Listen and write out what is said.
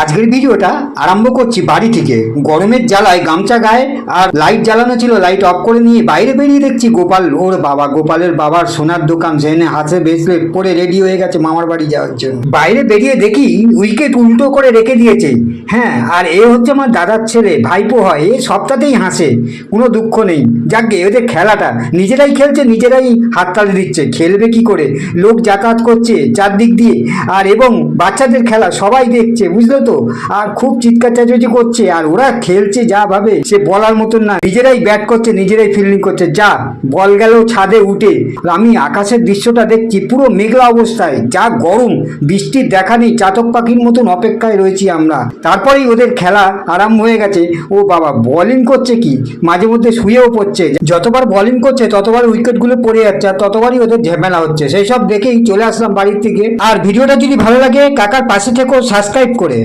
আজকের ভিডিওটা আরম্ভ করছি বাড়ি থেকে। গরমের জ্বালায় গামছা গায়ে আর লাইট জ্বালানো ছিল, লাইট অফ করে নিয়ে বাইরে বেরিয়ে দেখছি গোপাল, ওর বাবা, গোপালের বাবার সোনার দোকান, সেখানে হাতে ব্রেসলেট পরে রেডি হয়ে গেছে মামার বাড়ি যাওয়ার জন্য। বাইরে বেরিয়ে দেখি উইকেট উল্টো করে রেখে দিয়েছে। হ্যাঁ, আর এ হচ্ছে আমার দাদার ছেলে, ভাইপো হয়, এ সবটাতেই হাসে, কোনো দুঃখ নেই। যাকে ওদের খেলাটা নিজেরাই খেলছে, নিজেরাই হাততালি দিচ্ছে, খেলবে কি করে, লোক যাতায়াত করছে চারদিক দিয়ে, আর এবং বাচ্চাদের খেলা সবাই দেখছে, বুঝলো তো। আর খুব চিৎকার চেঁচামেচি করছে, আর ওরা খেলছে যা ভাবে সে বলার মতন না, নিজেরাই ব্যাট করছে, নিজেরাই ফিল্ডিং করছে। যা বল গেল ছাদে উঠে, আমি আকাশের দৃশ্যটা দেখছি পুরো মেঘলা অবস্থায়, যা গরম, বৃষ্টির দেখা নেই, চাতক পাখির মতন অপেক্ষায় রয়েছি আমরা। তারপরেই ওদের খেলা আরম্ভ হয়ে গেছে। ও বাবা, বোলিং করছে কি, মাঝে মধ্যে শুয়েও পড়ছে, যতবার বোলিং করছে ততবার উইকেটগুলো পড়ে যাচ্ছে, আর ততবারই ওদের ঝামেলা হচ্ছে। সেই সব দেখেই চলে আসলাম বাড়ির থেকে। আর ভিডিওটা যদি ভালো লাগে কাকার পাশে থেকেও সাবস্ক্রাইব করে।